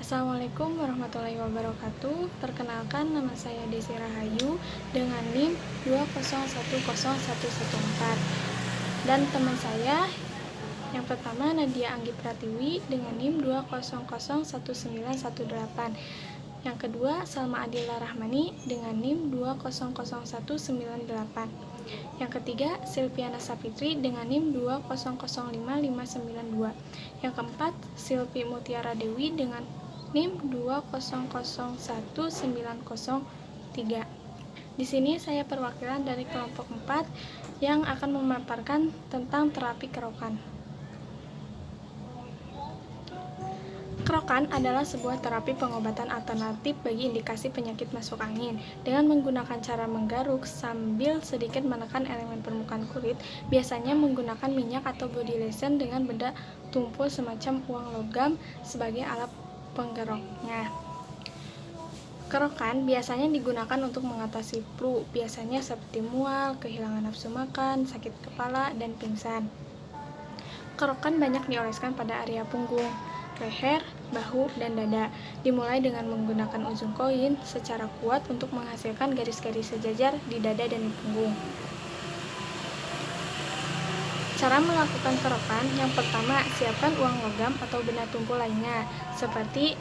Assalamualaikum warahmatullahi wabarakatuh. Perkenalkan, nama saya Desi Rahayu dengan NIM 2010114. Dan teman saya yang pertama Nadia Anggi Pratiwi dengan NIM 2001918. Yang kedua Salma Adila Rahmani dengan NIM 2000198. Yang ketiga Silviana Sapitri dengan NIM 2005592. Yang keempat Silvi Mutiara Dewi dengan NIM 2001903. Di sini saya perwakilan dari kelompok 4 yang akan memaparkan tentang terapi kerokan. Kerokan adalah sebuah terapi pengobatan alternatif bagi indikasi penyakit masuk angin. Dengan menggunakan cara menggaruk sambil sedikit menekan elemen permukaan kulit, biasanya menggunakan minyak atau body lotion dengan benda tumpul semacam uang logam sebagai alat penggeroknya. Kerokan biasanya digunakan untuk mengatasi flu, biasanya seperti mual, kehilangan nafsu makan, sakit kepala, dan pingsan. Kerokan banyak dioleskan pada area punggung, leher, bahu, dan dada. Dimulai dengan menggunakan ujung koin secara kuat untuk menghasilkan garis-garis sejajar di dada dan di punggung. Cara melakukan kerokan, yang pertama, siapkan uang logam atau benda tumpul lainnya, seperti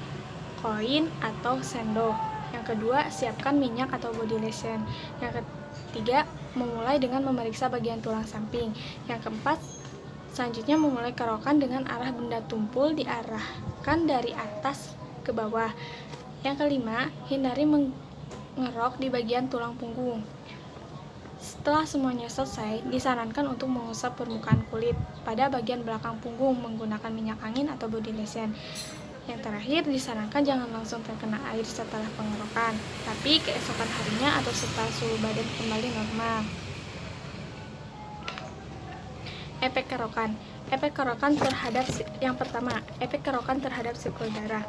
koin atau sendok. Yang kedua, siapkan minyak atau body lotion. Yang ketiga, memulai dengan memeriksa bagian tulang samping. Yang keempat, selanjutnya memulai kerokan dengan arah benda tumpul diarahkan dari atas ke bawah. Yang kelima, hindari mengerok di bagian tulang punggung. Setelah semuanya selesai, disarankan untuk mengusap permukaan kulit pada bagian belakang punggung menggunakan minyak angin atau body lotion. Yang terakhir, disarankan jangan langsung terkena air setelah pengerokan, tapi keesokan harinya atau setelah suhu badan kembali normal. Efek kerokan. Efek kerokan terhadap efek kerokan terhadap siklus darah.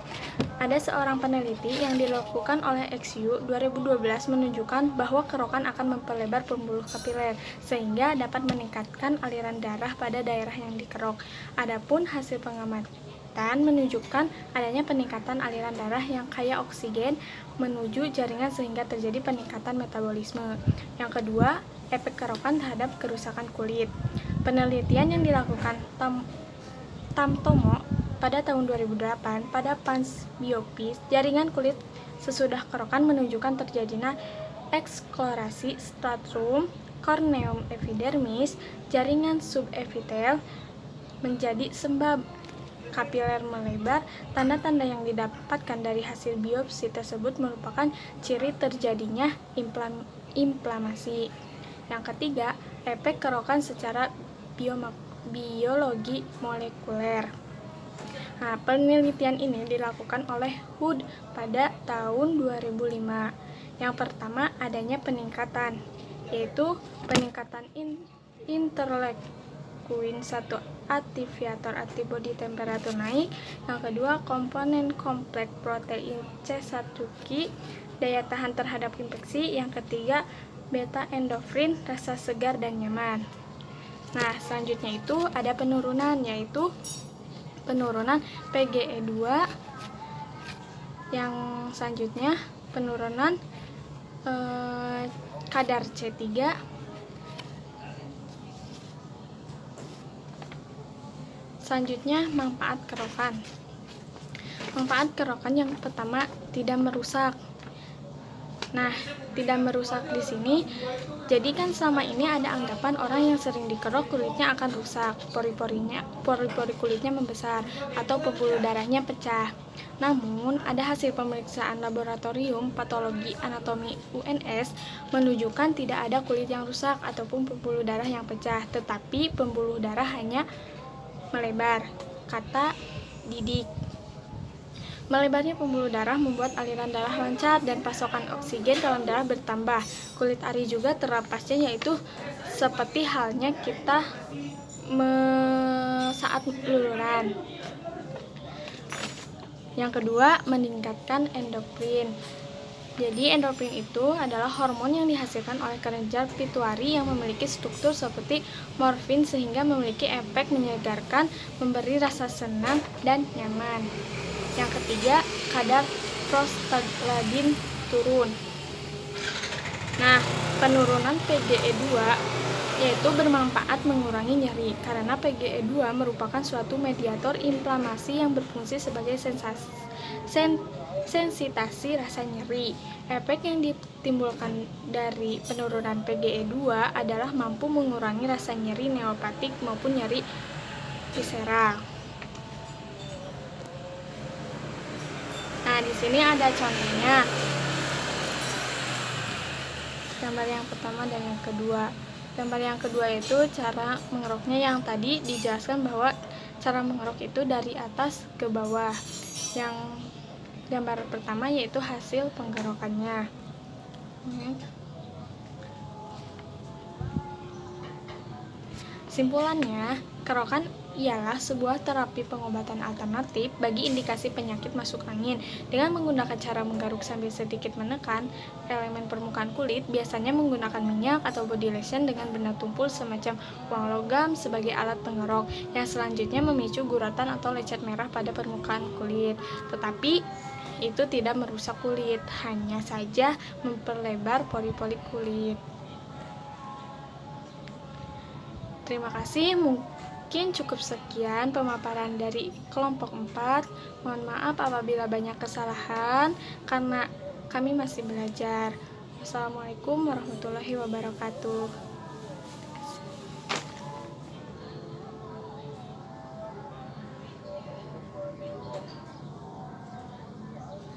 Ada seorang peneliti yang dilakukan oleh XU 2012 menunjukkan bahwa kerokan akan memperlebar pembuluh kapiler sehingga dapat meningkatkan aliran darah pada daerah yang dikerok. Adapun hasil pengamatan menunjukkan adanya peningkatan aliran darah yang kaya oksigen menuju jaringan sehingga terjadi peningkatan metabolisme. Yang kedua, efek kerokan terhadap kerusakan kulit. Penelitian yang dilakukan Tamtomo pada tahun 2008 pada pans biopis jaringan kulit sesudah kerokan menunjukkan terjadinya eksplorasi stratum corneum epidermis, jaringan subepitel menjadi sembab, kapiler melebar. Tanda-tanda yang didapatkan dari hasil biopsi tersebut merupakan ciri terjadinya inflamasi. Yang ketiga, efek kerokan secara biologi molekuler. Nah, penelitian ini dilakukan oleh Hood pada tahun 2005. Yang pertama, adanya peningkatan, yaitu peningkatan interleukin 1 aktivator antibodi temperatur naik. Yang kedua, komponen kompleks protein C1q daya tahan terhadap infeksi. Yang ketiga, beta endorfin rasa segar dan nyaman. Nah, selanjutnya itu ada penurunan, yaitu penurunan PGE2. Yang selanjutnya penurunan kadar C3. Selanjutnya manfaat kerokan. Manfaat kerokan yang pertama, tidak merusak. Nah, tidak merusak di sini, jadi kan selama ini ada anggapan orang yang sering dikerok kulitnya akan rusak, pori-pori kulitnya membesar, atau pembuluh darahnya pecah. Namun, ada hasil pemeriksaan laboratorium patologi anatomi UNS menunjukkan tidak ada kulit yang rusak ataupun pembuluh darah yang pecah, tetapi pembuluh darah hanya melebar, kata Didik. Melebarnya pembuluh darah membuat aliran darah lancar dan pasokan oksigen dalam darah bertambah. Kulit ari juga terlepasnya, yaitu seperti halnya kita saat luluran. Yang kedua, meningkatkan endorfin. Jadi endorfin itu adalah hormon yang dihasilkan oleh kelenjar pituitari yang memiliki struktur seperti morfin sehingga memiliki efek menyegarkan, memberi rasa senang dan nyaman. Yang Yang ketiga, kadar prostaglandin turun. Nah, penurunan PGE2 yaitu bermanfaat mengurangi nyeri karena PGE2 merupakan suatu mediator inflamasi yang berfungsi sebagai sensitasi rasa nyeri. Efek yang ditimbulkan dari penurunan PGE2 adalah mampu mengurangi rasa nyeri neopatik maupun nyeri visceral. Nah, di sini ada contohnya. Gambar yang pertama dan yang kedua. Gambar yang kedua itu cara mengeroknya, yang tadi dijelaskan bahwa cara mengerok itu dari atas ke bawah. Yang gambar pertama yaitu hasil penggerokannya. Simpulannya, kerokan ialah sebuah terapi pengobatan alternatif bagi indikasi penyakit masuk angin. Dengan menggunakan cara menggaruk sambil sedikit menekan elemen permukaan kulit, biasanya menggunakan minyak atau body lotion dengan benda tumpul semacam uang logam sebagai alat pengerok, yang selanjutnya memicu guratan atau lecet merah pada permukaan kulit. Tetapi itu tidak merusak kulit, hanya saja memperlebar pori-pori kulit. Terima kasih, mungkin cukup sekian pemaparan dari kelompok 4. Mohon maaf apabila banyak kesalahan karena kami masih belajar. Wassalamualaikum warahmatullahi wabarakatuh.